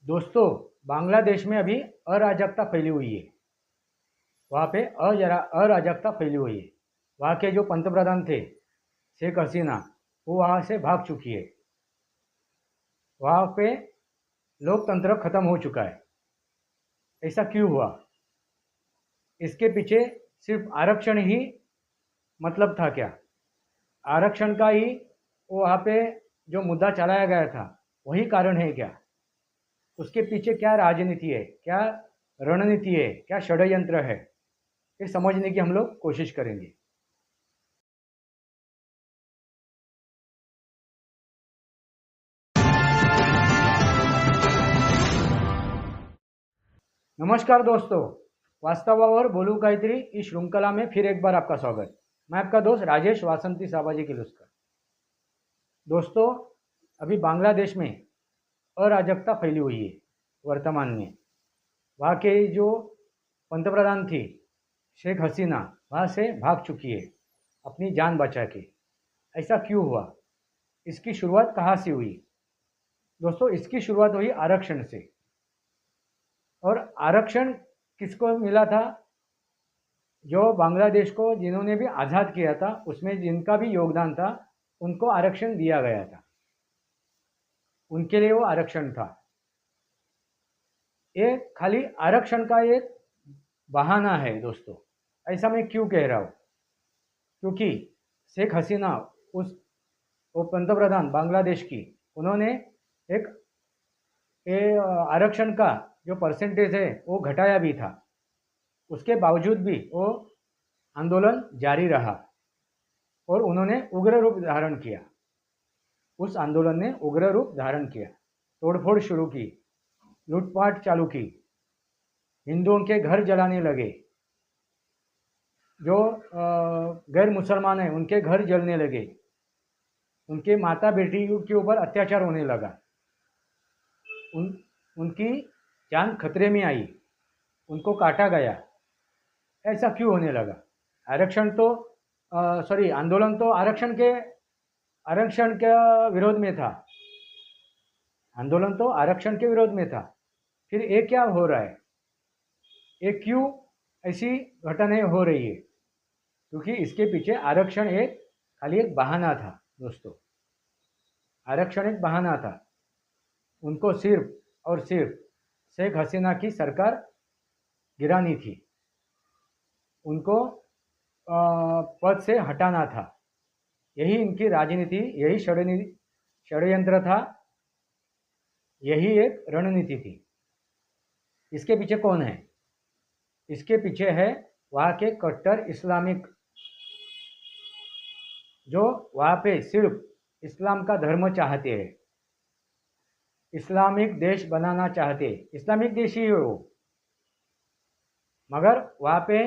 दोस्तों, बांग्लादेश में अभी अराजकता फैली हुई है। वहाँ पे अराजकता फैली हुई है। वहाँ के जो पंतप्रधान थे शेख हसीना, वो वहाँ से भाग चुकी है। वहाँ पे लोकतंत्र खत्म हो चुका है। ऐसा क्यों हुआ? इसके पीछे सिर्फ आरक्षण ही मतलब था क्या? आरक्षण का ही वो वहाँ पे जो मुद्दा चलाया गया था वही कारण है क्या? उसके पीछे क्या राजनीति है, क्या रणनीति है, क्या षड्यंत्र है, ये समझने की हम लोग कोशिश करेंगे। नमस्कार दोस्तों, वास्तवावर बोलू काहीतरी इस श्रृंखला में फिर एक बार आपका स्वागत। मैं आपका दोस्त राजेश वासंती साबाजी किलुस्कर। दोस्तों, अभी बांग्लादेश में अराजकता फैली हुई है। वर्तमान में वहाँ के जो पंतप्रधान थी शेख हसीना, वहाँ से भाग चुकी है अपनी जान बचा के। ऐसा क्यों हुआ? इसकी शुरुआत कहाँ से हुई? दोस्तों, इसकी शुरुआत हुई आरक्षण से। और आरक्षण किसको मिला था? जो बांग्लादेश को जिन्होंने भी आज़ाद किया था, उसमें जिनका भी योगदान था, उनको आरक्षण दिया गया था। उनके लिए वो आरक्षण था। ये खाली आरक्षण का एक बहाना है दोस्तों। ऐसा मैं क्यों कह रहा हूँ? क्योंकि शेख हसीना, उस वो पंतप्रधान बांग्लादेश की, उन्होंने एक आरक्षण का जो परसेंटेज है वो घटाया भी था। उसके बावजूद भी वो आंदोलन जारी रहा और उन्होंने उग्र रूप धारण किया। उस आंदोलन ने उग्र रूप धारण किया, तोड़फोड़ शुरू की, लूटपाट चालू की, हिंदुओं के घर जलाने लगे। जो गैर मुसलमान हैं उनके घर जलने लगे। उनके माता बेटी के ऊपर अत्याचार होने लगा। उनकी जान खतरे में आई, उनको काटा गया। ऐसा क्यों होने लगा? आरक्षण तो आंदोलन तो आरक्षण के विरोध में था। आंदोलन तो आरक्षण के विरोध में था। फिर ये क्या हो रहा है? ये क्यों ऐसी घटनाएं हो रही है? क्योंकि इसके पीछे आरक्षण एक खाली एक बहाना था दोस्तों। आरक्षण एक बहाना था। उनको सिर्फ और सिर्फ शेख हसीना की सरकार गिरानी थी। उनको पद से हटाना था। यही इनकी राजनीति, यही षड्यंत्र था, यही एक रणनीति थी। इसके पीछे कौन है? इसके पीछे है वहाँ के कट्टर इस्लामिक, जो वहाँ पे सिर्फ इस्लाम का धर्म चाहते हैं, इस्लामिक देश बनाना चाहते, इस्लामिक देश ही है वो। मगर वहाँ पे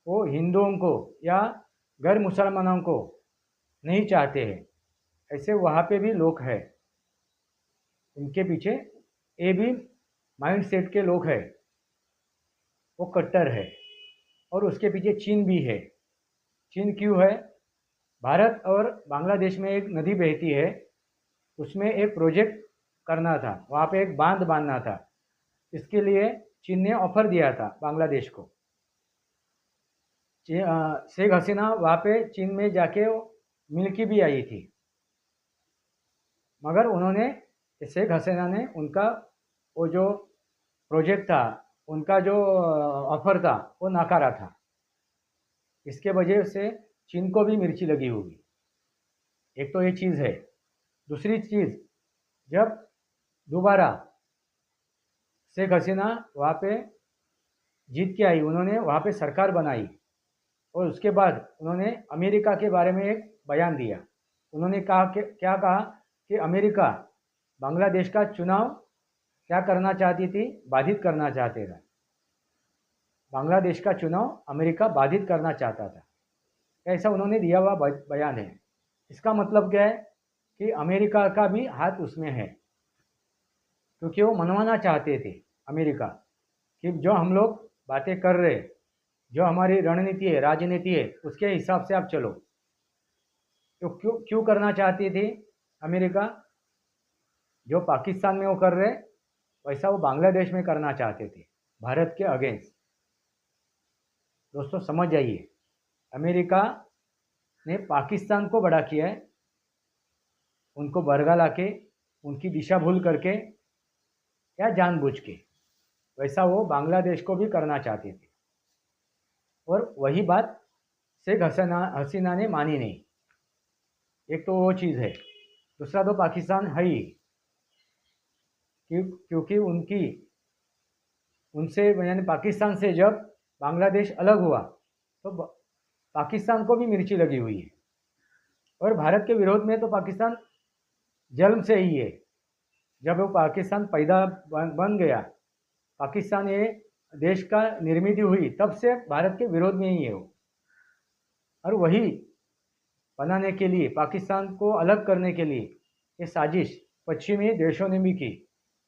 वो हिंदुओं को या गैर मुसलमानों को नहीं चाहते हैं। ऐसे वहाँ पे भी लोग हैं। इनके पीछे ये भी माइंड सेट के लोग हैं, वो कट्टर है। और उसके पीछे चीन भी है। चीन क्यों है? भारत और बांग्लादेश में एक नदी बहती है, उसमें एक प्रोजेक्ट करना था, वहाँ पे एक बांध बांधना था। इसके लिए चीन ने ऑफर दिया था बांग्लादेश को। शेख हसीना वहाँ पे चीन में जाके मिल की भी आई थी, मगर उन्होंने, शेख हसीना ने उनका वो जो प्रोजेक्ट था, उनका जो ऑफर था, वो नकारा था। इसके वजह से चीन को भी मिर्ची लगी होगी। एक तो ये चीज़ है। दूसरी चीज़, जब दोबारा शेख हसीना वहाँ पे जीत के आई, उन्होंने वहाँ पे सरकार बनाई और उसके बाद उन्होंने अमेरिका के बारे में एक बयान दिया। उन्होंने कहा कि क्या कहा कि अमेरिका बांग्लादेश का चुनाव क्या करना चाहती थी? बाधित करना चाहते थे। बांग्लादेश का चुनाव अमेरिका बाधित करना चाहता था, ऐसा उन्होंने दिया हुआ बयान है। इसका मतलब क्या है कि अमेरिका का भी हाथ उसमें है, क्योंकि वो मनवाना चाहते थे अमेरिका कि जो हम लोग बातें कर रहे, जो हमारी रणनीति है, राजनीति है, उसके हिसाब से आप चलो। तो क्यों क्यों करना चाहती थी अमेरिका? जो पाकिस्तान में वो कर रहे, वैसा वो बांग्लादेश में करना चाहते थे, भारत के अगेंस्ट। दोस्तों समझ जाइए, अमेरिका ने पाकिस्तान को बड़ा किया है, उनको बरगा लाके, उनकी दिशा भूल करके या जानबूझ के, वैसा वो बांग्लादेश को भी करना चाहते थे। और वही बात शेख हसीना ने मानी नहीं। एक तो वो चीज़ है, दूसरा तो पाकिस्तान है ही, क्योंकि उनसे यानी पाकिस्तान से जब बांग्लादेश अलग हुआ तो पाकिस्तान को भी मिर्ची लगी हुई है। और भारत के विरोध में तो पाकिस्तान जन्म से ही है। जब वो पाकिस्तान पैदा बन गया, पाकिस्तान ये देश का निर्मित हुई, तब से भारत के विरोध में ही है वो। और वही बनाने के लिए, पाकिस्तान को अलग करने के लिए ये साजिश पश्चिमी देशों ने भी की,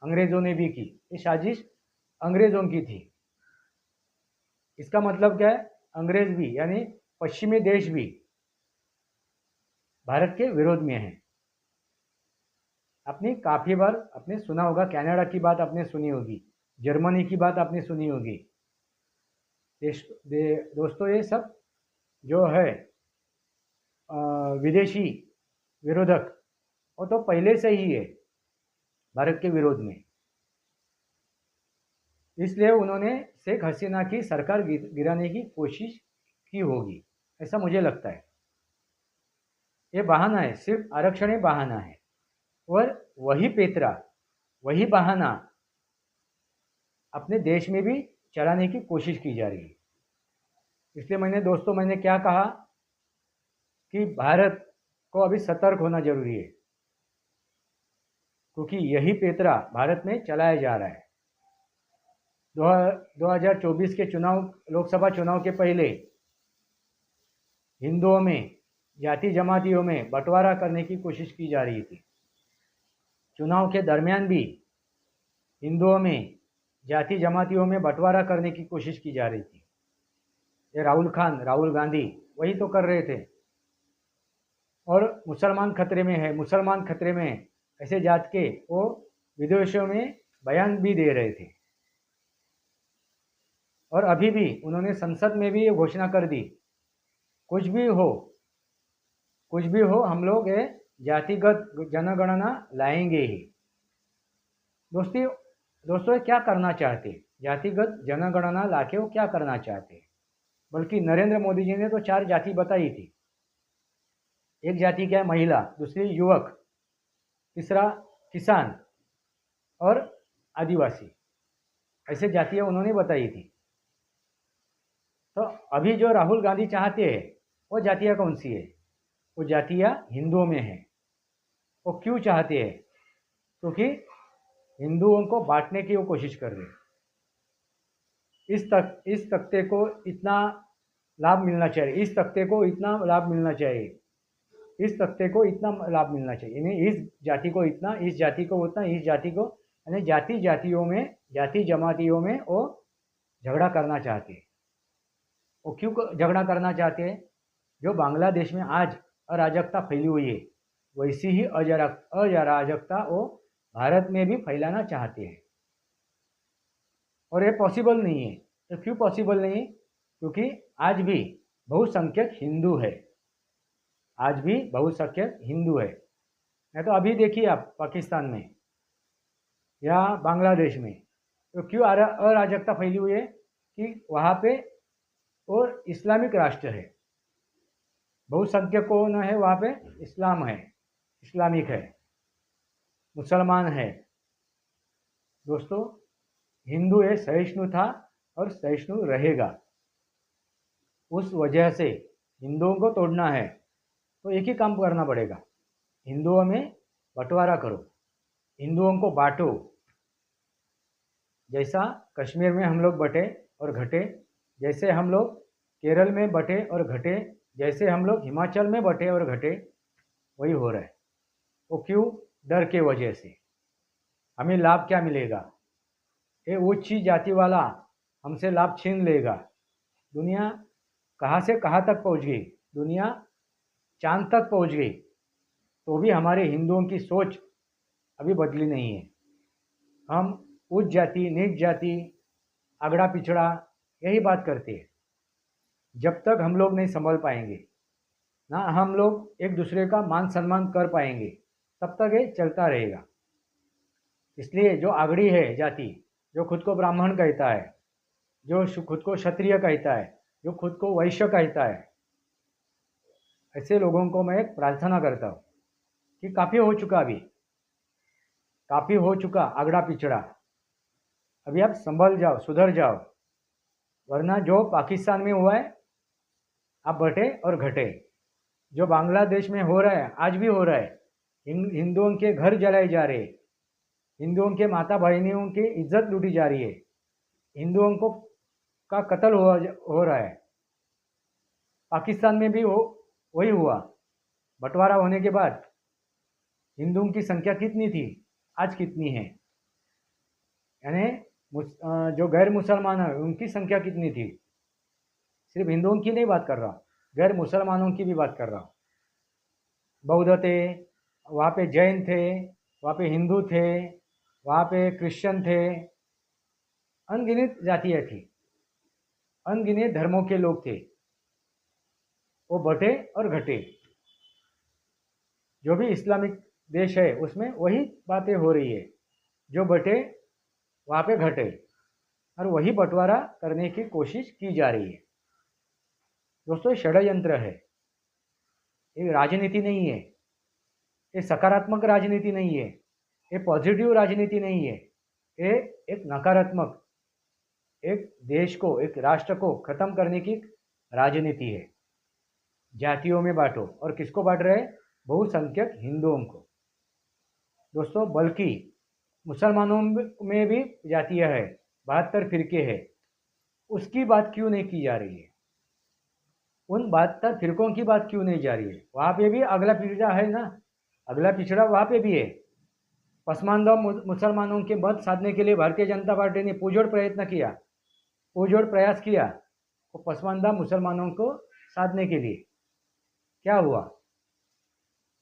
अंग्रेज़ों ने भी की। ये साजिश अंग्रेज़ों की थी। इसका मतलब क्या है, अंग्रेज़ भी यानी पश्चिमी देश भी भारत के विरोध में हैं। आपने काफ़ी बार आपने सुना होगा, कनाडा की बात आपने सुनी होगी, जर्मनी की बात आपने सुनी होगी। दोस्तों ये सब जो है विदेशी विरोधक, वो तो पहले से ही है भारत के विरोध में। इसलिए उन्होंने शेख हसीना की सरकार गिराने की कोशिश की होगी, ऐसा मुझे लगता है। ये बहाना है, सिर्फ आरक्षण ही बहाना है। और वही पेतरा, वही बहाना अपने देश में भी चलाने की कोशिश की जा रही है। इसलिए मैंने क्या कहा कि भारत को अभी सतर्क होना जरूरी है, क्योंकि यही पेतरा भारत में चलाया जा रहा है। 2024 के चुनाव, लोकसभा चुनाव के पहले हिंदुओं में, जाति जमातियों में बंटवारा करने की कोशिश की जा रही थी। चुनाव के दरमियान भी हिंदुओं में, जाति जमातियों में बंटवारा करने की कोशिश की जा रही थी। ये राहुल गांधी वही तो कर रहे थे। और मुसलमान खतरे में है, मुसलमान खतरे में है, ऐसे जात के वो विदेशों में बयान भी दे रहे थे। और अभी भी उन्होंने संसद में भी ये घोषणा कर दी, कुछ भी हो, हम लोग ये जातिगत जनगणना लाएंगे ही। दोस्तों क्या करना चाहते, जातिगत जनगणना लाके वो क्या करना चाहते? बल्कि नरेंद्र मोदी जी ने तो 4 जाति बताई थी। एक जाति क्या है, महिला, दूसरी युवक, तीसरा किसान और आदिवासी, ऐसे जातियां उन्होंने बताई थी। तो अभी जो राहुल गांधी चाहते हैं वो जातियां कौन सी है? वो जातियां हिंदुओं में है। वो क्यों चाहते हैं? क्योंकि हिंदुओं को बांटने की वो कोशिश कर रहे हैं। इस तख्ते को इतना लाभ मिलना चाहिए, इस तख्ते को इतना लाभ मिलना चाहिए, इस तख्ते को इतना लाभ मिलना चाहिए, यानी इस जाति को इतना, इस जाति को उतना, इस जाति को, यानी जातियों में, जाति जमातियों में वो झगड़ा करना चाहते हैं। वो क्यों झगड़ा करना चाहते हैं? जो बांग्लादेश में आज अराजकता फैली हुई है, वैसी ही अराजकता वो भारत में भी फैलाना चाहते हैं। और ये पॉसिबल नहीं है। तो क्यों पॉसिबल नहीं? क्योंकि आज भी बहुसंख्यक हिंदू है, आज भी बहुसंख्यक हिंदू है। नहीं तो अभी देखिए आप पाकिस्तान में या बांग्लादेश में तो क्यों अराजकता फैली हुई है कि वहाँ पे और इस्लामिक राष्ट्र है, बहुसंख्यक कौन है वहाँ पे? इस्लाम है, इस्लामिक है, मुसलमान है। दोस्तों हिंदू ये सहिष्णु था और सहिष्णु रहेगा। उस वजह से हिंदुओं को तोड़ना है तो एक ही काम करना पड़ेगा, हिंदुओं में बंटवारा करो, हिंदुओं को बांटो। जैसा कश्मीर में हम लोग बटे और घटे, जैसे हम लोग केरल में बटे और घटे, जैसे हम लोग हिमाचल में बटे और घटे, वही हो रहा है। वो क्यों? डर के वजह से। हमें लाभ क्या मिलेगा? ये उच्च जाति वाला हमसे लाभ छीन लेगा। दुनिया कहाँ से कहाँ तक पहुँच गई, दुनिया चांद तक पहुँच गई, तो भी हमारे हिंदुओं की सोच अभी बदली नहीं है। हम उच्च जाति, नीच जाति, अगड़ा पिछड़ा, यही बात करती है। जब तक हम लोग नहीं संभल पाएंगे, ना हम लोग एक दूसरे का मान सम्मान कर पाएंगे, तब तक ये चलता रहेगा। इसलिए जो आगड़ी है जाति, जो खुद को ब्राह्मण कहता है, जो खुद को क्षत्रिय कहता है, जो खुद को वैश्य कहता है, ऐसे लोगों को मैं एक प्रार्थना करता हूँ कि काफ़ी हो चुका, अभी काफ़ी हो चुका आगड़ा पिछड़ा। अभी आप संभल जाओ, सुधर जाओ, वरना जो पाकिस्तान में हुआ है, आप बटे और घटे। जो बांग्लादेश में हो रहा है, आज भी हो रहा है। हिंदुओं के घर जलाए जा रहे हैं, हिंदुओं के माता बहनियों की इज्जत लूटी जा रही है, हिंदुओं को का कत्ल हो रहा है। पाकिस्तान में भी वही हुआ। बंटवारा होने के बाद हिंदुओं की संख्या कितनी थी, आज कितनी है? यानी जो गैर मुसलमान है उनकी संख्या कितनी थी? सिर्फ हिंदुओं की नहीं बात कर रहा, गैर मुसलमानों की भी बात कर रहा हूँ। बौद्ध थे, वहाँ पे जैन थे, वहाँ पे हिंदू थे, वहाँ पे क्रिश्चियन थे, अनगिनत जातियाँ थी, अनगिनत धर्मों के लोग थे। वो बटे और घटे। जो भी इस्लामिक देश है उसमें वही बातें हो रही है, जो बटे वहाँ पे घटे, और वही बंटवारा करने की कोशिश की जा रही है। दोस्तों, षड्यंत्र है, ये राजनीति नहीं है, ये सकारात्मक राजनीति नहीं है, ये पॉजिटिव राजनीति नहीं है, ये एक नकारात्मक, एक देश को, एक राष्ट्र को खत्म करने की राजनीति है। जातियों में बांटो, और किसको बांट रहे हैं? बहुसंख्यक हिंदुओं को। दोस्तों, बल्कि मुसलमानों में भी जातियां है, 72 फिरके हैं, उसकी बात क्यों नहीं की जा रही है? उन 72 फिरकों की बात क्यों नहीं जा रही है? वहाँ पे भी अगला पिछड़ा है ना, अगला पिछड़ा वहाँ पे भी है। पसमानदा मुसलमानों के मत साधने के लिए भारतीय जनता पार्टी ने पुरजोर प्रयत्न किया, पुरजोर प्रयास किया, तो पसमानदा मुसलमानों को साधने के लिए क्या हुआ?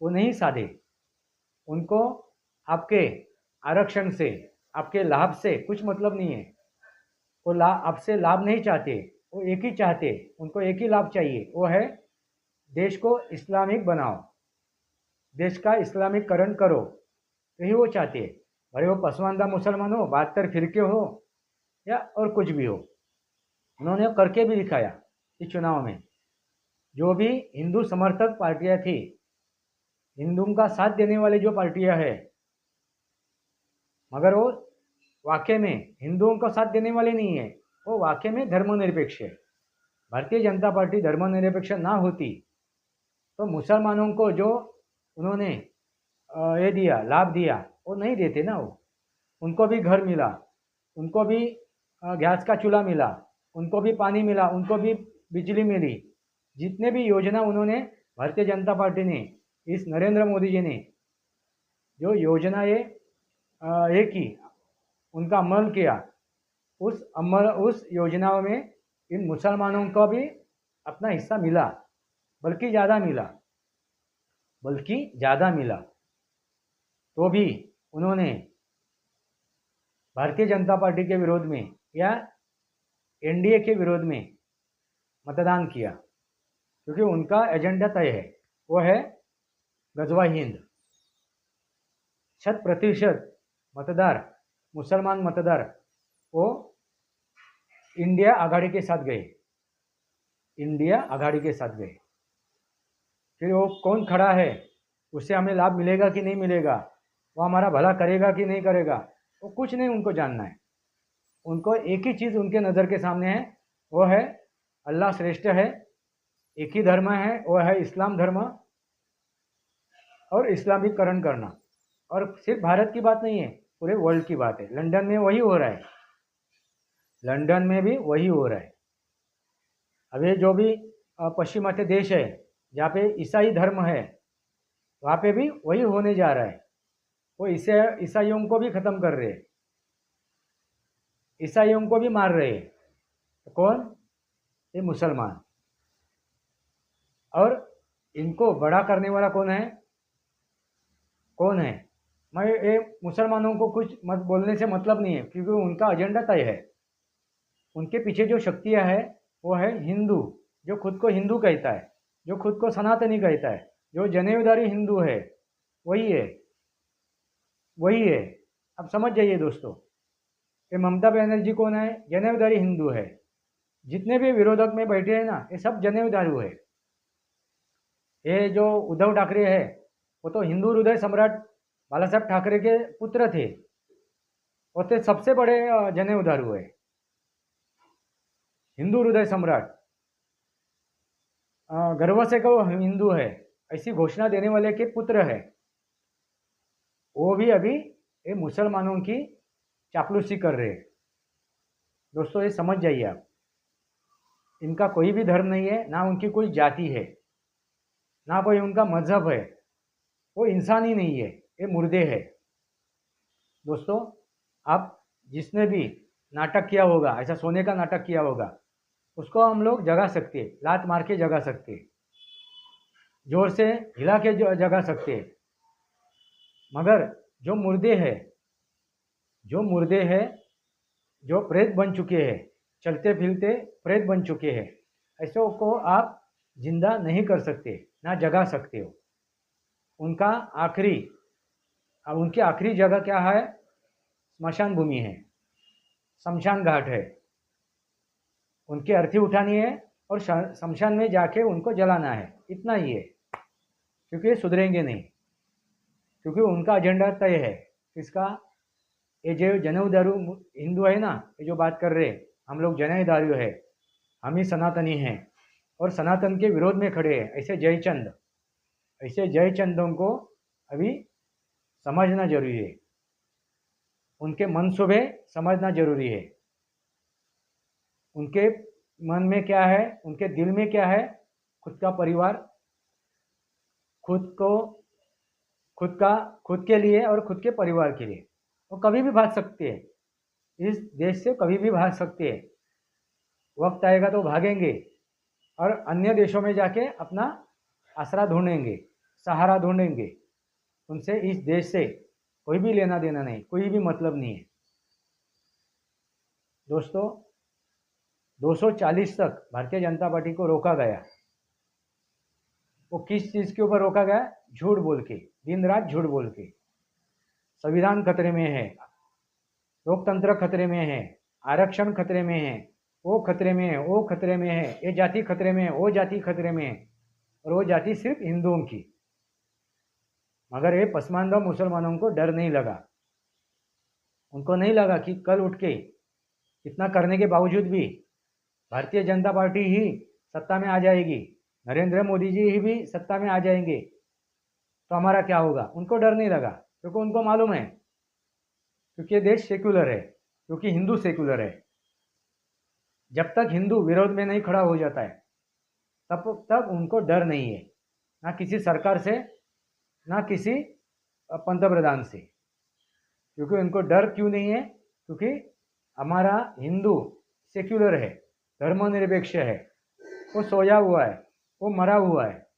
वो नहीं साधे। उनको आपके आरक्षण से, आपके लाभ से कुछ मतलब नहीं है। वो आपसे लाभ नहीं चाहते, वो एक ही चाहते, उनको एक ही लाभ चाहिए, वो है देश को इस्लामिक बनाओ, देश का इस्लामिकरण करो, यही वो चाहते हैं। भले वो पसमानदा मुसलमान हो, 72 फिरके हो, या और कुछ भी हो। उन्होंने करके भी दिखाया इस चुनाव में। जो भी हिंदू समर्थक पार्टियां थी, हिंदुओं का साथ देने वाली जो पार्टियां हैं, मगर वो वाकई में हिंदुओं का साथ देने वाली नहीं है, वो वाकई में धर्मनिरपेक्ष है। भारतीय जनता पार्टी धर्मनिरपेक्ष ना होती तो मुसलमानों को जो उन्होंने ये दिया, लाभ दिया, वो नहीं देते ना। वो उनको भी घर मिला, उनको भी गैस का चूल्हा मिला, उनको भी पानी मिला, उनको भी बिजली मिली। जितने भी योजना उन्होंने, भारतीय जनता पार्टी ने, इस नरेंद्र मोदी जी ने जो योजना ये की, उनका अमल किया, उस योजनाओं में इन मुसलमानों को भी अपना हिस्सा मिला, बल्कि ज़्यादा मिला। तो भी उन्होंने भारतीय जनता पार्टी के विरोध में या एनडीए के विरोध में मतदान किया, क्योंकि उनका एजेंडा तय है, वो है गजवा हिंद। 100% मतदार, मुसलमान मतदार, वो इंडिया आघाड़ी के साथ गए, इंडिया आघाड़ी के साथ गए। फिर वो कौन खड़ा है, उससे हमें लाभ मिलेगा कि नहीं मिलेगा, वो हमारा भला करेगा कि नहीं करेगा, वो कुछ नहीं उनको जानना है। उनको एक ही चीज़ उनके नज़र के सामने है, वो है अल्लाह श्रेष्ठ है, एक ही धर्म है, वो है इस्लाम धर्म, और इस्लामीकरण करना। और सिर्फ भारत की बात नहीं है, पूरे वर्ल्ड की बात है। लंदन में वही हो रहा है, लंदन में भी वही हो रहा है। अब ये जो भी पश्चिमात्य देश है जहाँ पे ईसाई धर्म है, वहाँ पे भी वही होने जा रहा है। वो ईसाइयों को भी ख़त्म कर रहे हैं, ईसाइयों को भी मार रहे हैं। तो कौन? ये मुसलमान। और इनको बड़ा करने वाला कौन है? मैं ये मुसलमानों को कुछ मत बोलने से मतलब नहीं है, क्योंकि उनका एजेंडा तय है। उनके पीछे जो शक्तियाँ है वो है हिंदू, जो खुद को हिंदू कहता है, जो खुद को सनातनी कहता है, जो जनेऊधारी हिंदू है, वही है, वही है। अब समझ जाइए दोस्तों, ये ममता बनर्जी कौन है? जनेऊधारी हिंदू है। जितने भी विरोधक में बैठे हैं ना, ये सब जनेऊधारू है। ये जो उद्धव ठाकरे है, वो तो हिंदू हृदय सम्राट बाला साहब ठाकरे के पुत्र थे। वो तो सबसे बड़े जनेऊधारू है, हिंदू हृदय सम्राट। गर्व से कहो हिंदू है, ऐसी घोषणा देने वाले के पुत्र है। वो भी अभी ये मुसलमानों की चापलूसी कर रहे हैं। दोस्तों ये समझ जाइए आप, इनका कोई भी धर्म नहीं है, ना उनकी कोई जाति है, ना कोई उनका मजहब है। वो इंसान ही नहीं है, ये मुर्दे है। दोस्तों आप जिसने भी नाटक किया होगा, ऐसा सोने का नाटक किया होगा, उसको हम लोग जगा सकते हैं, लात मार के जगा सकते हैं, जोर से हिला के जगा सकते हैं। मगर जो मुर्दे हैं, जो मुर्दे हैं, जो प्रेत बन चुके हैं, चलते फिरते प्रेत बन चुके हैं, ऐसों को आप जिंदा नहीं कर सकते, ना जगा सकते हो। उनका उनकी आखिरी जगह क्या है? स्मशान भूमि है, शमशान घाट है। उनकी अर्थी उठानी है और शमशान में जाके उनको जलाना है, इतना ही है। क्योंकि सुधरेंगे नहीं, क्योंकि उनका एजेंडा तय है। किसका? ये जो जनेऊधारू हिंदू है ना, ये जो बात कर रहे हैं, हम लोग जनेऊधारू है, हम ही सनातनी हैं और सनातन के विरोध में खड़े हैं, ऐसे जयचंदों को अभी समझना जरूरी है। उनके मनसूबे समझना जरूरी है। उनके मन में क्या है, उनके दिल में क्या है? खुद का परिवार, खुद के लिए और खुद के परिवार के लिए। वो कभी भी भाग सकते हैं, इस देश से कभी भी भाग सकते हैं। वक्त आएगा तो भागेंगे और अन्य देशों में जाके अपना आसरा ढूंढेंगे, सहारा ढूंढेंगे। उनसे इस देश से कोई भी लेना देना नहीं, कोई भी मतलब नहीं है। दोस्तों 240 तक भारतीय जनता पार्टी को रोका गया। वो किस चीज़ के ऊपर रोका गया? झूठ बोल के, दिन रात झूठ बोल के। संविधान खतरे में है, लोकतंत्र खतरे में है, आरक्षण खतरे में है, वो खतरे में है, वो खतरे में है, ये जाति खतरे में है, वो जाति खतरे में है, और वो जाति सिर्फ हिंदुओं की। मगर ये पसमानदा मुसलमानों को डर नहीं लगा। उनको नहीं लगा कि कल उठ के इतना करने के बावजूद भी भारतीय जनता पार्टी ही सत्ता में आ जाएगी, नरेंद्र मोदी जी ही भी सत्ता में आ जाएंगे, तो हमारा क्या होगा? उनको डर नहीं लगा, क्योंकि उनको मालूम है, क्योंकि ये देश सेक्युलर है, क्योंकि हिंदू सेक्युलर है। जब तक हिंदू विरोध में नहीं खड़ा हो जाता है, तब तक उनको डर नहीं है, ना किसी सरकार से, ना किसी पंतप्रधान से। क्योंकि उनको डर क्यों नहीं है? क्योंकि हमारा हिंदू सेक्युलर है, धर्मनिरपेक्ष है, वो सोया हुआ है, वो मरा हुआ है।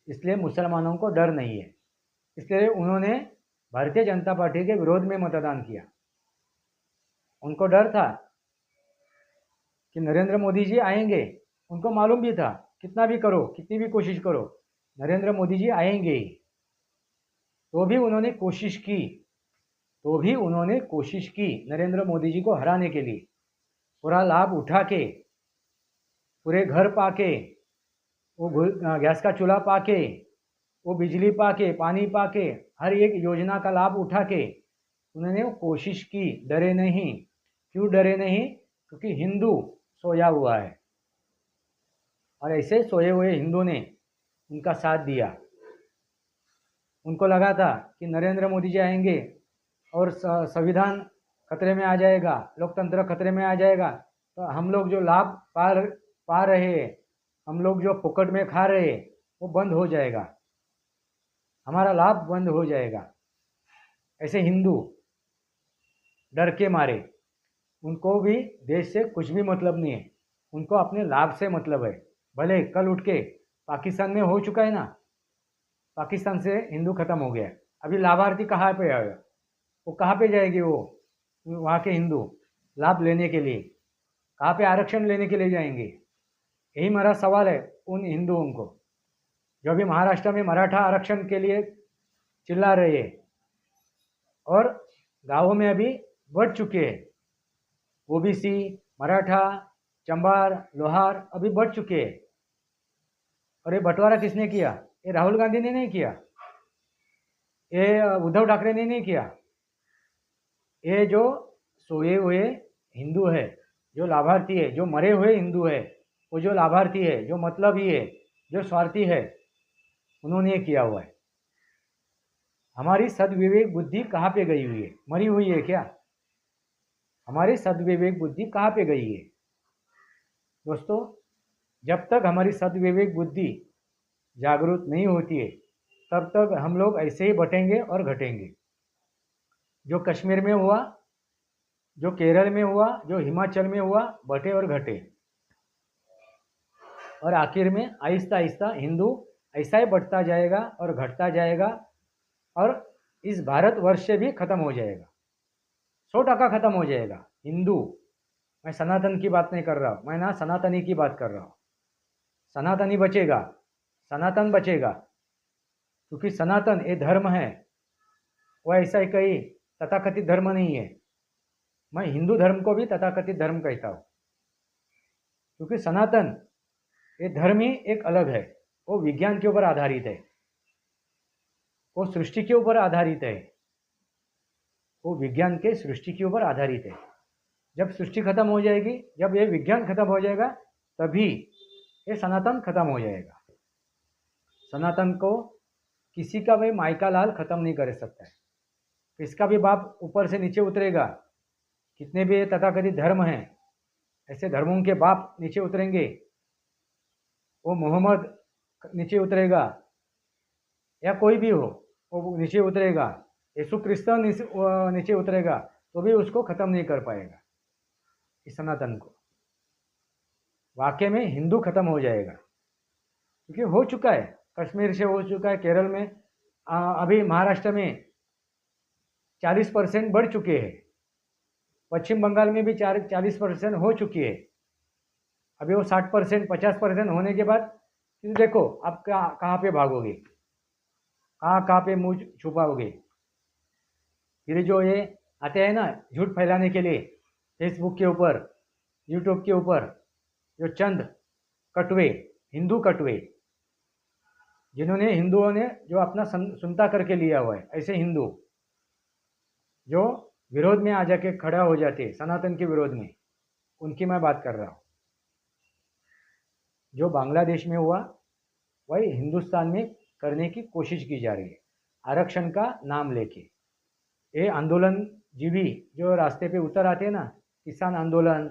इसलिए मुसलमानों को डर नहीं है। इसलिए उन्होंने भारतीय जनता पार्टी के विरोध में मतदान किया। उनको डर था कि नरेंद्र मोदी जी आएंगे, उनको मालूम भी था, कितना भी करो, कितनी भी कोशिश करो, नरेंद्र मोदी जी आएंगे ही। तो भी उन्होंने कोशिश की नरेंद्र मोदी जी को हराने के लिए। पूरा लाभ उठा के, पूरे घर पाके, वो गैस का चूल्हा पाके, वो बिजली पाके, पानी पाके, हर एक योजना का लाभ उठा के उन्होंने कोशिश की, डरे नहीं। क्यों डरे नहीं? क्योंकि हिंदू सोया हुआ है, और ऐसे सोए हुए हिंदू ने उनका साथ दिया। उनको लगा था कि नरेंद्र मोदी जी आएंगे और संविधान खतरे में आ जाएगा, लोकतंत्र खतरे में आ जाएगा, तो हम लोग जो लाभ पा रहे हैं, हम लोग जो फुकट में खा रहे हैं, वो बंद हो जाएगा, हमारा लाभ बंद हो जाएगा। ऐसे हिंदू डर के मारे, उनको भी देश से कुछ भी मतलब नहीं है, उनको अपने लाभ से मतलब है। भले कल उठ के पाकिस्तान में हो चुका है ना, पाकिस्तान से हिंदू खत्म हो गया है, अभी लाभार्थी कहाँ पे आएगा, वो कहाँ पे जाएगी, वो वहाँ के हिंदू लाभ लेने के लिए कहाँ पे आरक्षण लेने के लिए जाएंगे? यही मेरा सवाल है उन हिंदुओं को जो अभी महाराष्ट्र में मराठा आरक्षण के लिए चिल्ला रहे हैं और गाँवों में अभी बढ़ चुके हैं। ओबीसी, मराठा, चंबार, लोहार अभी बढ़ चुके हैं। और ये बंटवारा किसने किया? ये राहुल गांधी ने नहीं किया, ये उद्धव ठाकरे ने नहीं किया। ये जो सोए हुए हिंदू है, जो लाभार्थी है, जो मरे हुए हिंदू है, वो जो लाभार्थी है, जो मतलबी है, जो स्वार्थी है, उन्होंने किया हुआ है। हमारी सद्विवेक बुद्धि कहाँ पे गई हुई है? मरी हुई है क्या? हमारी सद्विवेक बुद्धि कहाँ पे गई है? दोस्तों, जब तक हमारी सद्विवेक बुद्धि जागरूक नहीं होती है तब तक हम लोग ऐसे ही बटेंगे और घटेंगे। जो कश्मीर में हुआ, जो केरल में हुआ, जो हिमाचल में हुआ, बटे और घटे। और आखिर में आहिस्ता आहिस्ता हिंदू ऐसा ही बढ़ता जाएगा और घटता जाएगा और इस भारतवर्ष से भी खत्म हो जाएगा, 100% खत्म हो जाएगा हिंदू। मैं सनातन की बात नहीं कर रहा हूँ, मैं ना सनातनी की बात कर रहा हूँ। सनातनी बचेगा, सनातन बचेगा, क्योंकि सनातन ये धर्म है, वो ऐसा ही कहीं तथाकथित धर्म नहीं है। मैं हिंदू धर्म को भी तथाकथित धर्म कहता हूँ, क्योंकि सनातन ये धर्म ही एक अलग है। वो विज्ञान के ऊपर आधारित है, वो सृष्टि के ऊपर आधारित है, वो विज्ञान के सृष्टि के ऊपर आधारित है। जब सृष्टि खत्म हो जाएगी, जब ये विज्ञान खत्म हो जाएगा, तभी ये सनातन खत्म हो जाएगा। सनातन को किसी का भी मायका लाल खत्म नहीं कर सकता है। किसका भी बाप ऊपर से नीचे उतरेगा, कितने भी तथाकथित धर्म हैं, ऐसे धर्मों के बाप नीचे उतरेंगे। वो मोहम्मद नीचे उतरेगा या कोई भी हो, वो नीचे उतरेगा, यीशु क्रिस्त नीचे उतरेगा, तो भी उसको खत्म नहीं कर पाएगा इस सनातन को। वाकई में हिंदू खत्म हो जाएगा, क्योंकि हो चुका है, कश्मीर से हो चुका है, केरल में अभी महाराष्ट्र में 40% बढ़ चुके हैं, पश्चिम बंगाल में भी 40% हो चुकी है। अभी वो 60%, 50% होने के बाद फिर देखो आप कहाँ पे भागोगे, कहाँ पे मुंह छुपाओगे। फिर जो ये आते हैं ना झूठ फैलाने के लिए फेसबुक के ऊपर, यूट्यूब के ऊपर, जो चंद कटवे, हिंदू कटवे, जिन्होंने हिंदुओं ने जो अपना सुनता करके लिया हुआ है, ऐसे हिंदू जो विरोध में आ जाके खड़ा हो जाते सनातन के विरोध में, उनकी मैं बात कर रहा हूँ। जो बांग्लादेश में हुआ वही हिंदुस्तान में करने की कोशिश की जा रही है, आरक्षण का नाम लेके। ये आंदोलन जीवी जो रास्ते पे उतर आते हैं ना, किसान आंदोलन,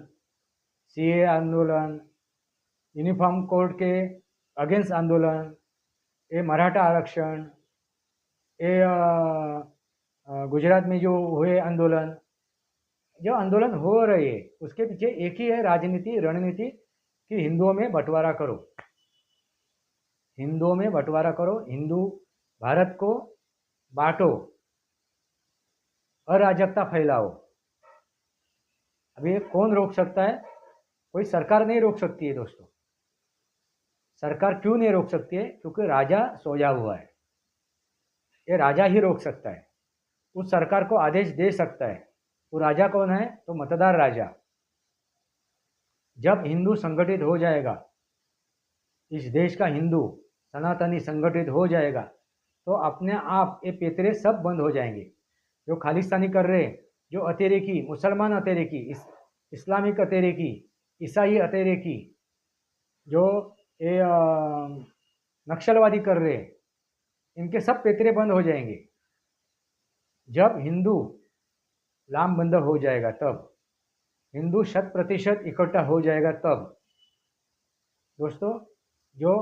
सीए आंदोलन, यूनिफॉर्म कोड के अगेंस्ट आंदोलन, ये मराठा आरक्षण, ये गुजरात में जो हुए आंदोलन, जो आंदोलन हो रहे हैं उसके पीछे एक ही है राजनीति, रणनीति कि हिंदुओं में बंटवारा करो, हिंदुओं में बंटवारा करो, हिंदू भारत को बांटो, अराजकता फैलाओ। अभी कौन रोक सकता है? कोई सरकार नहीं रोक सकती है दोस्तों। सरकार क्यों नहीं रोक सकती है? क्योंकि राजा सोया हुआ है। ये राजा ही रोक सकता है, उस सरकार को आदेश दे सकता है। वो राजा कौन है? तो मतदार राजा। जब हिंदू संगठित हो जाएगा, इस देश का हिंदू सनातनी संगठित हो जाएगा, तो अपने आप ये पेतरे सब बंद हो जाएंगे। जो खालिस्तानी कर रहे, जो अतेरेकी, मुसलमान अतेरेकी, इस्लामिक अतेरेकी, ईसाई अतेरेकी, जो ये नक्सलवादी कर रहे, इनके सब पेतरे बंद हो जाएंगे। जब हिंदू लामबंद हो जाएगा, तब हिंदू 100% इकट्ठा हो जाएगा, तब दोस्तों जो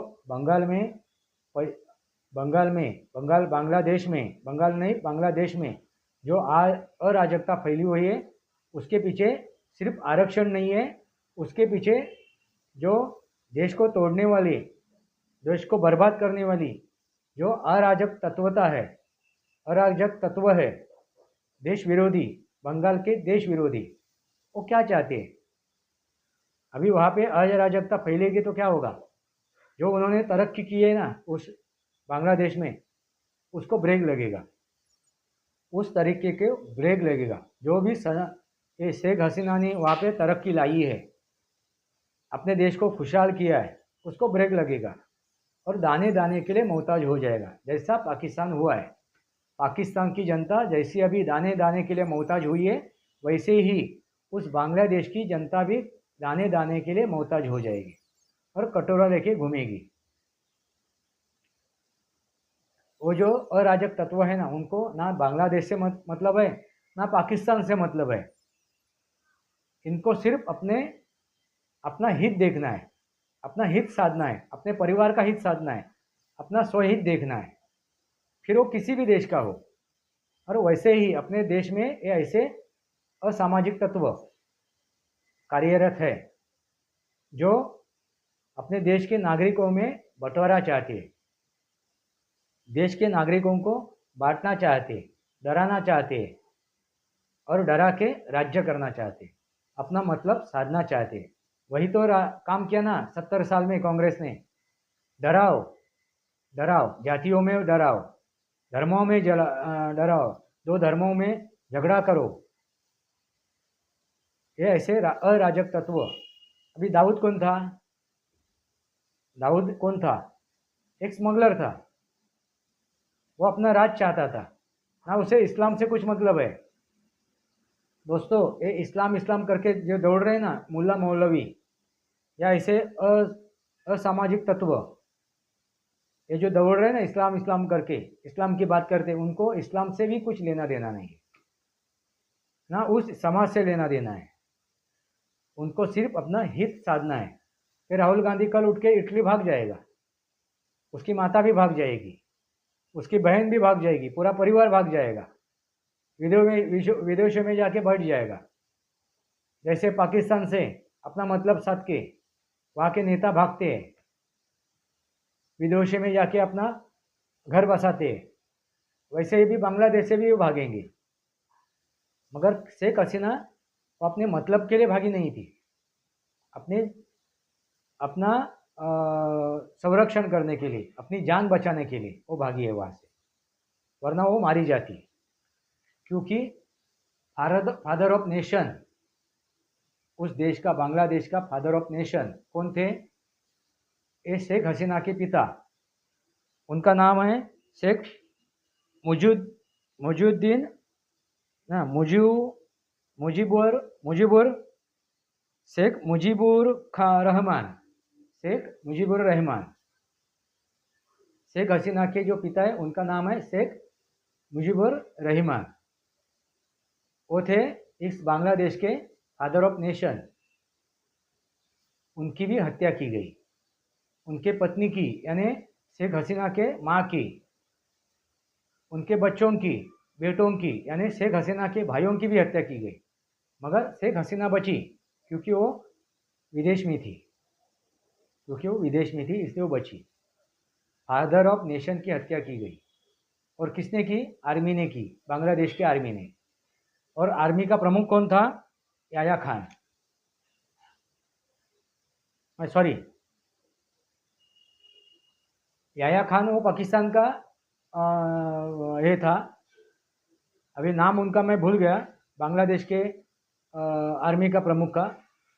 बांग्लादेश में जो अराजकता फैली हुई है, उसके पीछे सिर्फ आरक्षण नहीं है, उसके पीछे जो देश को तोड़ने वाली, देश को बर्बाद करने वाली जो अराजक तत्वता है, अराजक तत्व है, देश विरोधी, बंगाल के देश विरोधी, वो क्या चाहते हैं? अभी वहाँ पे अराजकता फैलेगी तो क्या होगा? जो उन्होंने तरक्की की है ना उस बांग्लादेश में, उसको ब्रेक लगेगा, उस तरीके के ब्रेक लगेगा। जो भी ये शेख हसीना ने वहाँ पे तरक्की लाई है, अपने देश को खुशहाल किया है, उसको ब्रेक लगेगा और दाने दाने के लिए मोहताज हो जाएगा, जैसा पाकिस्तान हुआ है। पाकिस्तान की जनता जैसी अभी दाने दाने के लिए मोहताज हुई है, वैसे ही उस बांग्लादेश की जनता भी दाने दाने के लिए मोहताज हो जाएगी और कटोरा लेके घूमेगी। वो जो अराजक तत्व है ना, उनको ना बांग्लादेश से मतलब है, ना पाकिस्तान से मतलब है। इनको सिर्फ अपना हित देखना है, अपना हित साधना है, अपने परिवार का हित साधना है, अपना स्वहित देखना है, फिर वो किसी भी देश का हो। और वैसे ही अपने देश में ये ऐसे असामाजिक तत्व कार्यरत है जो अपने देश के नागरिकों में बंटवारा चाहते हैं, देश के नागरिकों को बांटना चाहते, डराना चाहते और डरा के राज्य करना चाहते, अपना मतलब साधना चाहते। वही तो काम किया ना 70 साल में कांग्रेस ने। डराओ, डराओ, जातियों में डराओ, धर्मों में डराओ, दो धर्मों में झगड़ा करो। ये ऐसे अराजक तत्व। अभी दाऊद कौन था? दाऊद कौन था? एक स्मगलर था। वो अपना राज चाहता था ना, उसे इस्लाम से कुछ मतलब है। दोस्तों, ये इस्लाम इस्लाम करके जो दौड़ रहे हैं ना मुल्ला मौलवी या ऐसे असामाजिक तत्व, ये जो दौड़ रहे हैं ना इस्लाम इस्लाम करके, इस्लाम की बात करते हैं, उनको इस्लाम से भी कुछ लेना देना नहीं है, ना उस समाज से लेना देना है। उनको सिर्फ अपना हित साधना है। फिर राहुल गांधी कल उठ के इटली भाग जाएगा, उसकी माता भी भाग जाएगी, उसकी बहन भी भाग जाएगी, पूरा परिवार भाग जाएगा, विदेशों में जाके बैठ जाएगा। जैसे पाकिस्तान से अपना मतलब साध के वहाँ के नेता भागते हैं, विदेशों में जाके अपना घर बसाते हैं, वैसे ही भी बांग्लादेश से भी वो भागेंगे। मगर शेख हसीना वो अपने मतलब के लिए भागी नहीं थी, अपना संरक्षण करने के लिए, अपनी जान बचाने के लिए वो भागी है वहाँ से, वरना वो मारी जाती। क्योंकि फादर ऑफ नेशन, उस देश का, बांग्लादेश का फादर ऑफ नेशन कौन थे? ये शेख हसीना के पिता, उनका नाम है शेख मुजुद्दीन ना मुजीबुर शेख मुजीबुर रहमान, शेख मुजीबुर रहमान। शेख हसीना के जो पिता है उनका नाम है शेख मुजीबुर रहमान। वो थे इस बांग्लादेश के फादर ऑफ नेशन। उनकी भी हत्या की गई, उनके पत्नी की यानी शेख हसीना के माँ की, उनके बच्चों की, बेटों की यानी शेख हसीना के भाइयों की भी हत्या की गई। मगर शेख हसीना बची क्योंकि वो विदेश में थी, इसलिए वो बची। फादर ऑफ नेशन की हत्या की गई। और किसने की? आर्मी ने की, बांग्लादेश के आर्मी ने। और आर्मी का प्रमुख कौन था? याया खान, सॉरी, याया खान वो पाकिस्तान का ये था, अभी नाम उनका मैं भूल गया, बांग्लादेश के आर्मी का प्रमुख का।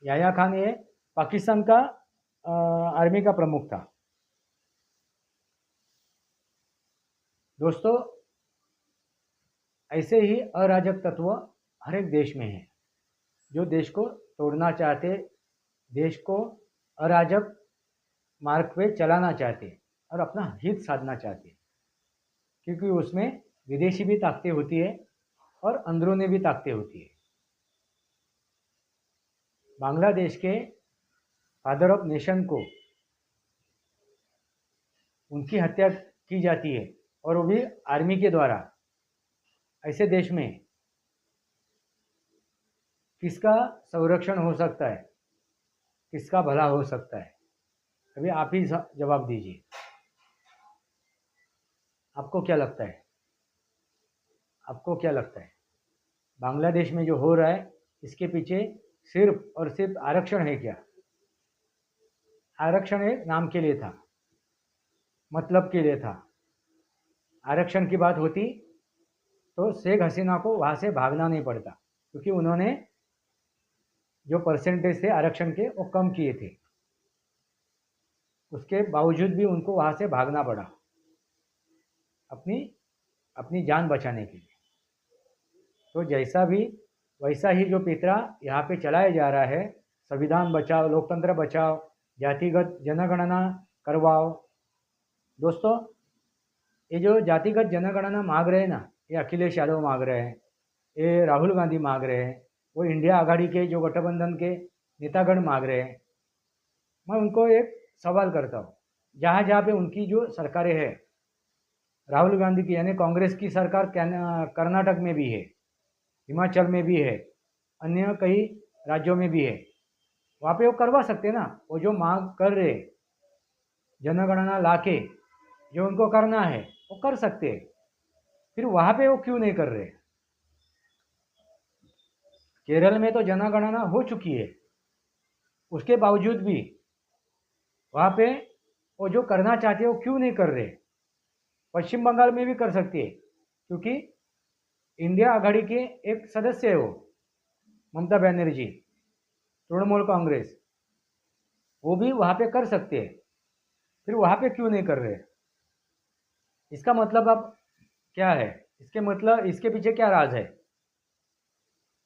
याया खान ये पाकिस्तान का आर्मी का प्रमुख था। दोस्तों, ऐसे ही अराजक तत्व हर एक देश में है, जो देश को तोड़ना चाहते, देश को अराजक मार्ग पे चलाना चाहते और अपना हित साधना चाहते, क्योंकि उसमें विदेशी भी ताकतें होती है और अंदरूनी भी ताकतें होती है। बांग्लादेश के फादर ऑफ नेशन को उनकी हत्या की जाती है, और वो भी आर्मी के द्वारा। ऐसे देश में किसका संरक्षण हो सकता है, किसका भला हो सकता है? अभी आप ही जवाब दीजिए, आपको क्या लगता है? आपको क्या लगता है? बांग्लादेश में जो हो रहा है इसके पीछे सिर्फ और सिर्फ आरक्षण है क्या? आरक्षण एक नाम के लिए था, मतलब के लिए था। आरक्षण की बात होती तो शेख हसीना को वहाँ से भागना नहीं पड़ता, क्योंकि उन्होंने जो परसेंटेज थे आरक्षण के वो कम किए थे। उसके बावजूद भी उनको वहाँ से भागना पड़ा अपनी अपनी जान बचाने के लिए। तो जैसा भी वैसा ही जो पितरा यहाँ पे चलाया जा रहा है, संविधान बचाओ, लोकतंत्र बचाओ, जातिगत जनगणना करवाओ। दोस्तों, ये जो जातिगत जनगणना मांग रहे हैं ना, ये अखिलेश यादव मांग रहे हैं, ये राहुल गांधी मांग रहे हैं, वो इंडिया आघाड़ी के जो गठबंधन के नेतागण मांग रहे हैं। मैं उनको एक सवाल करता हूँ, जहाँ जहाँ पे उनकी जो सरकारें हैं, राहुल गांधी की यानी कांग्रेस की सरकार कर्नाटक में भी है, हिमाचल में भी है, अन्य कई राज्यों में भी है, वहाँ पे वो करवा सकते हैं ना। वो जो मांग कर रहे जनगणना लाके जो उनको करना है वो कर सकते हैं, फिर वहाँ पे वो क्यों नहीं कर रहे? केरल में तो जनगणना हो चुकी है, उसके बावजूद भी वहाँ पे वो जो करना चाहते हैं वो क्यों नहीं कर रहे? पश्चिम बंगाल में भी कर सकती है, क्योंकि इंडिया आघाड़ी के एक सदस्य है वो, ममता बनर्जी, तृणमूल कांग्रेस, वो भी वहाँ पे कर सकते हैं, फिर वहाँ पे क्यों नहीं कर रहे? इसका मतलब अब क्या है? इसके मतलब इसके पीछे क्या राज है?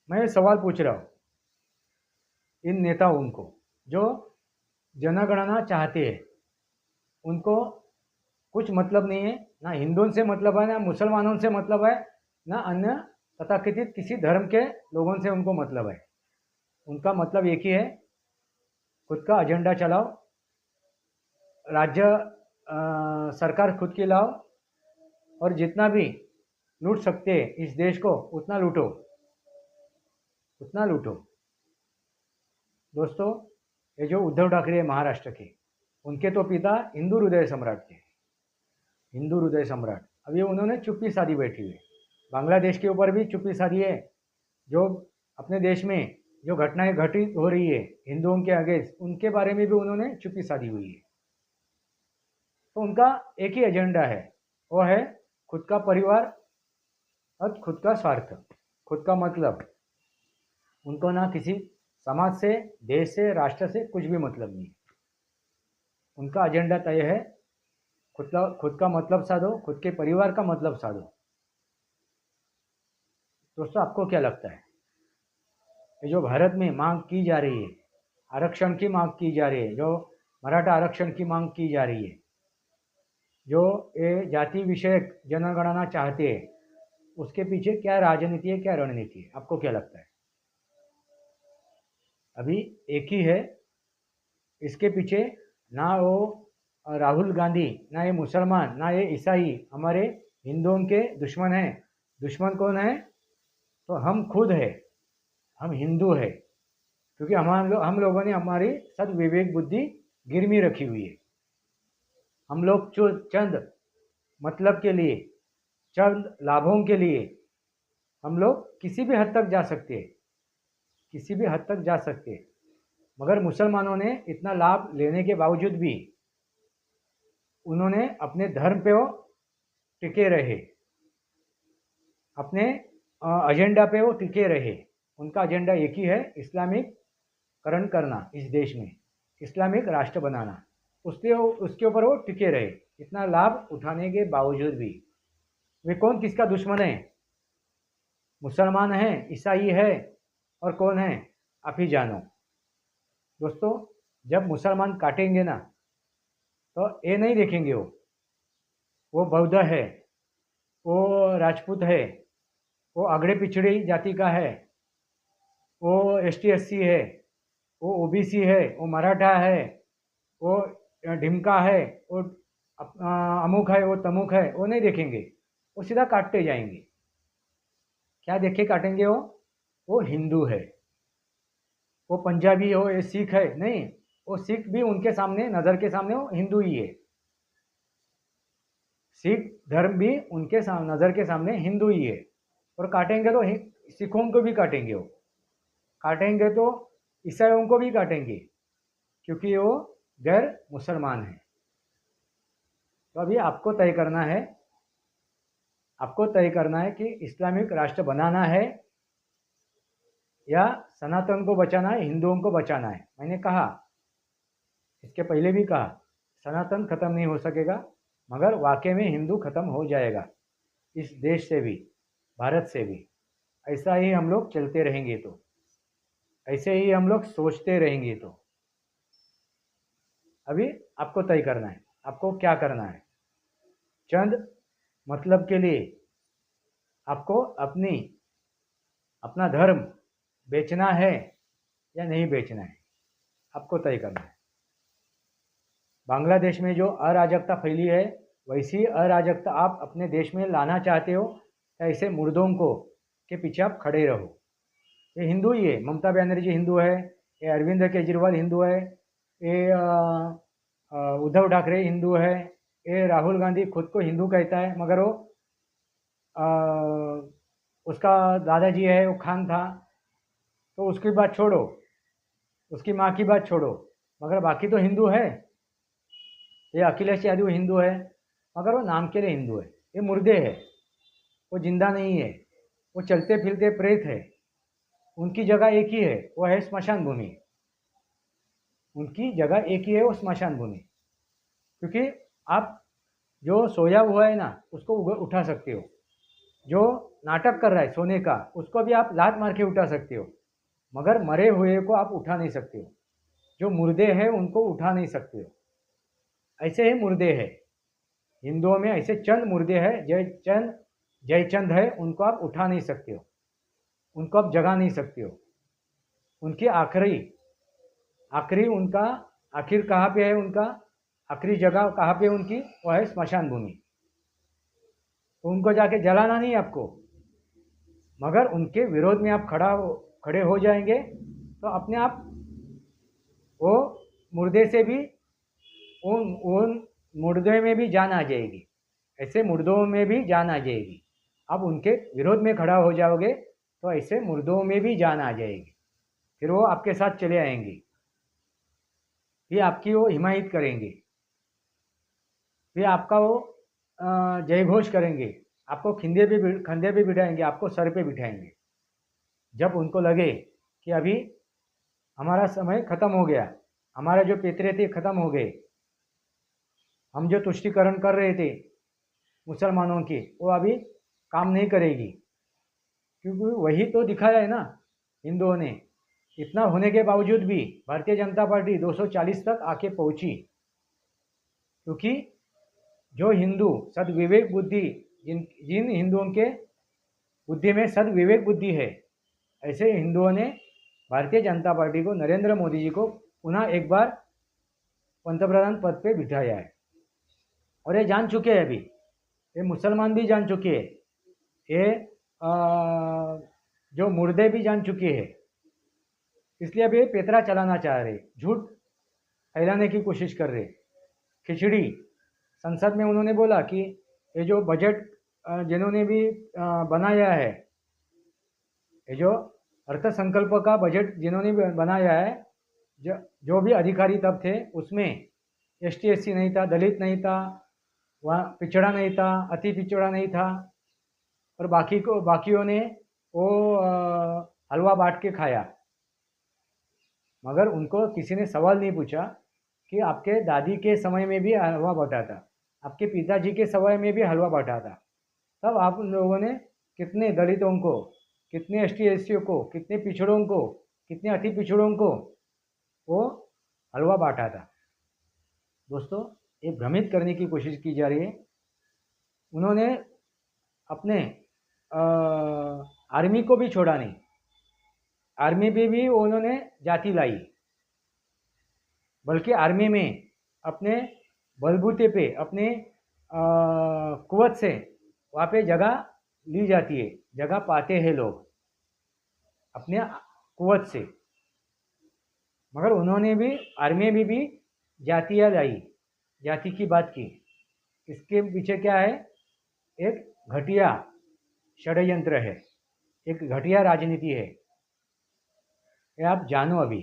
मैं सवाल पूछ रहा हूँ इन नेताओं को जो जनगणना चाहते हैं। उनको कुछ मतलब नहीं है, ना हिंदुओं से मतलब है, ना मुसलमानों से मतलब है, ना अन्य तथाकथित किसी धर्म के लोगों से उनको मतलब है। उनका मतलब एक ही है, खुद का एजेंडा चलाओ, राज्य सरकार खुद की लाओ, और जितना भी लूट सकते हैं इस देश को उतना लूटो, उतना लूटो। दोस्तों, ये जो उद्धव ठाकरे महाराष्ट्र के, उनके तो पिता हिंदू हृदय सम्राट थे, हिंदू हृदय सम्राट। अभी उन्होंने चुप्पी साधी बैठी हुई है। बांग्लादेश के ऊपर भी चुप्पी साधी है। जो अपने देश में जो घटनाएं घटित हो रही है हिंदुओं के अगेंस्ट, उनके बारे में भी उन्होंने चुप्पी साधी हुई है। तो उनका एक ही एजेंडा है, वो है खुद का परिवार और खुद का स्वार्थ, खुद का मतलब। उनको ना किसी समाज से, देश से, राष्ट्र से कुछ भी मतलब नहीं। उनका एजेंडा तय है, खुद का मतलब साधो, खुद के परिवार का मतलब साधो। दोस्तों, आपको क्या लगता है? ये जो भारत में मांग की जा रही है, आरक्षण की मांग की जा रही है, जो मराठा आरक्षण की मांग की जा रही है, जो ये जाति विषयक जनगणना चाहते हैं, उसके पीछे क्या राजनीति है, क्या रणनीति है? आपको क्या लगता है? अभी एक ही है, इसके पीछे ना वो राहुल गांधी, ना ये मुसलमान, ना ये ईसाई हमारे हिंदुओं के दुश्मन हैं। दुश्मन कौन है? तो हम खुद है, हम हिंदू है, क्योंकि हम लोगों ने हमारी सद विवेक बुद्धि गिरवी रखी हुई है। हम लोग जो चंद मतलब के लिए, चंद लाभों के लिए हम लोग किसी भी हद तक जा सकते हैं, किसी भी हद तक जा सकते हैं। मगर मुसलमानों ने इतना लाभ लेने के बावजूद भी उन्होंने अपने धर्म पे वो टिके रहे, अपने एजेंडा पे वो टिके रहे। उनका एजेंडा एक ही है, इस्लामिकरण करना इस देश में, इस्लामिक राष्ट्र बनाना। उसके ऊपर वो टिके रहे, इतना लाभ उठाने के बावजूद भी। वे कौन किसका दुश्मन है? मुसलमान है, ईसाई है, और कौन है? आप ही जानो। दोस्तों, जब मुसलमान काटेंगे ना, तो ये नहीं देखेंगे वो बौद्ध है, वो राजपूत है, वो अगड़े पिछड़ी जाति का है, वो ST SC है, वो OBC है, वो मराठा है, वो ढिमका है, वो अमुक है, वो तमुक है, वो नहीं देखेंगे। वो सीधा काटते जाएंगे। क्या देखे काटेंगे? वो हिंदू है, वो पंजाबी हो, ये सिख है, नहीं, वो सिख भी उनके सामने, नज़र के सामने वो हिंदू ही है। सिख धर्म भी उनके नज़र के सामने हिंदू ही है। और काटेंगे तो सिखों को भी काटेंगे, वो काटेंगे तो ईसाइयों को भी काटेंगे, क्योंकि वो गैर मुसलमान है। तो अभी आपको तय करना है, आपको तय करना है कि इस्लामिक राष्ट्र बनाना है या सनातन को बचाना है, हिंदुओं को बचाना है। मैंने कहा, इसके पहले भी कहा, सनातन खत्म नहीं हो सकेगा, मगर वाकई में हिंदू खत्म हो जाएगा इस देश से भी, भारत से भी। ऐसा ही हम लोग चलते रहेंगे तो, ऐसे ही हम लोग सोचते रहेंगे तो। अभी आपको तय करना है, आपको क्या करना है। चंद मतलब के लिए आपको अपना धर्म बेचना है या नहीं बेचना है, आपको तय करना है। बांग्लादेश में जो अराजकता फैली है, वैसी अराजकता आप अपने देश में लाना चाहते हो, ऐसे मुर्दों को के पीछे आप खड़े रहो। ये हिंदू ही है, ममता बनर्जी हिंदू है, ये अरविंद केजरीवाल हिंदू है, ये उद्धव ठाकरे हिंदू है, ये राहुल गांधी खुद को हिंदू कहता है, मगर वो उसका दादाजी है वो खान था, तो उसकी बात छोड़ो, उसकी माँ की बात छोड़ो, मगर बाकी तो हिंदू है। ये अखिलेश यादव हिंदू है, मगर वो नाम के लिए हिंदू है। ये मुर्दे है, वो जिंदा नहीं है, वो चलते फिरते प्रेत है। उनकी जगह एक ही है, वो है स्मशान भूमि। उनकी जगह एक ही है, वो स्मशान भूमि। क्योंकि आप जो सोया हुआ है ना, उसको उठा सकते हो। जो नाटक कर रहा है सोने का, उसको भी आप लात मार के उठा सकते हो, मगर मरे हुए को आप उठा नहीं सकते हो। जो मुर्दे हैं उनको उठा नहीं सकते हो। ऐसे ही मुर्दे हैं हिंदुओं में, ऐसे चंद मुर्दे हैं, जयचंद है, उनको आप उठा नहीं सकते हो, उनको आप जगा नहीं सकते हो। उनकी आखिरी उनका आखिर कहाँ पे है, उनका आखिरी जगह कहाँ पे उनकी, वो है स्मशान भूमि। तो उनको जाके जलाना नहीं आपको, मगर उनके विरोध में आप खड़े हो जाएंगे तो अपने आप वो मुर्दे से भी उन मुर्दे में भी जान आ जाएगी। ऐसे मुर्दों में भी जान आ जाएगी। आप उनके विरोध में खड़ा हो जाओगे तो ऐसे मुर्दों में भी जान आ जाएगी। फिर वो आपके साथ चले आएंगे, फिर आपकी वो हिमायत करेंगे, फिर आपका वो जय घोष करेंगे, आपको कंधे पे बिठाएंगे, आपको सर पे बिठाएंगे। जब उनको लगे कि अभी हमारा समय खत्म हो गया, हमारे जो पितरे थे खत्म हो गए, हम जो तुष्टीकरण कर रहे थे मुसलमानों की, वो अभी काम नहीं करेगी। क्योंकि वही तो दिखाया है ना हिंदुओं ने। इतना होने के बावजूद भी भारतीय जनता पार्टी 240 तक आके पहुंची, क्योंकि जो हिंदू सदविवेक बुद्धि, जिन हिंदुओं के बुद्धि में सदविवेक बुद्धि है, ऐसे हिंदुओं ने भारतीय जनता पार्टी को, नरेंद्र मोदी जी को पुनः एक बार पंतप्रधान पद पे बिठाया है। और ये जान चुके हैं, अभी ये मुसलमान भी जान चुके हैं, ये जो मुर्दे भी जान चुके हैं। इसलिए अब ये पेतरा चलाना चाह रहे, झूठ फैलाने की कोशिश कर रहे। खिचड़ी संसद में उन्होंने बोला कि ये जो बजट जिन्होंने भी बनाया है, ये जो अर्थ संकल्प का बजट जिन्होंने भी बनाया है, जो भी अधिकारी तब थे, उसमें ST SC नहीं था, दलित नहीं था, वहाँ पिछड़ा नहीं था, अति पिछड़ा नहीं था, और बाकियों ने वो हलवा बांट के खाया। मगर उनको किसी ने सवाल नहीं पूछा कि आपके दादी के समय में भी हलवा बांटा था, आपके पिताजी के समय में भी हलवा बांटा था, तब आप लोगों ने कितने दलितों को, कितने ST SC को, कितने पिछड़ों को, कितने अति पिछड़ों को वो हलवा बांटा था। दोस्तों, ये भ्रमित करने की कोशिश की जा रही है। उन्होंने अपने आर्मी को भी छोड़ा नहीं, आर्मी पे भी उन्होंने जाति लाई, बल्कि आर्मी में अपने बलबूते पे, अपने कुवत से वहाँ पे जगह ली जाती है, जगह पाते हैं लोग अपने कुवत से। मगर उन्होंने भी आर्मी में भी जातियाँ लाई, जाति की बात की। इसके पीछे क्या है? एक घटिया षड्यंत्र है, एक घटिया राजनीति है। ये आप जानो अभी।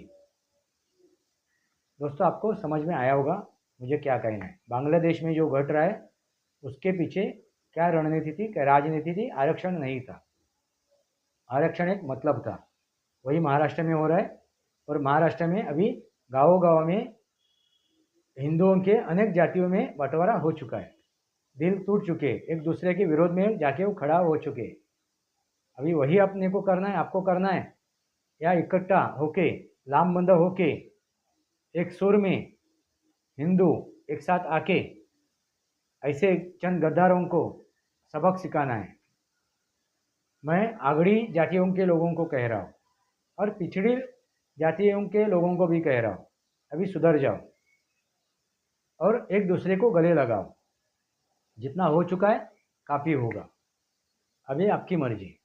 दोस्तों, आपको समझ में आया होगा मुझे क्या कहना है। बांग्लादेश में जो घट रहा है उसके पीछे क्या रणनीति थी, क्या राजनीति थी? आरक्षण नहीं था, आरक्षण एक मतलब था। वही महाराष्ट्र में हो रहा है, और महाराष्ट्र में अभी गाँव-गाँव में हिंदुओं के अनेक जातियों में बंटवारा हो चुका है। दिल टूट चुके, एक दूसरे के विरोध में जाके वो खड़ा हो चुके। अभी वही अपने को करना है, आपको करना है, या इकट्ठा होके, लामबंद होके, एक सुर में हिंदू एक साथ आके ऐसे चंद गद्दारों को सबक सिखाना है। मैं आगड़ी जातियों के लोगों को कह रहा हूँ और पिछड़ी जातियों के लोगों को भी कह रहा हूँ, अभी सुधर जाओ और एक दूसरे को गले लगाओ। जितना हो चुका है काफ़ी होगा, अभी आपकी मर्जी।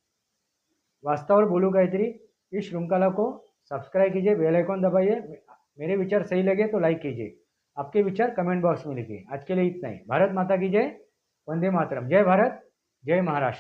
वास्तव और बोलू गायत्री, इस श्रृंखला को सब्सक्राइब कीजिए, बेल आइकन दबाइए। मेरे विचार सही लगे तो लाइक कीजिए, आपके विचार कमेंट बॉक्स में लिखिए। आज के लिए इतना ही। भारत माता की जय, वंदे मातरम। जय भारत, जय महाराष्ट्र।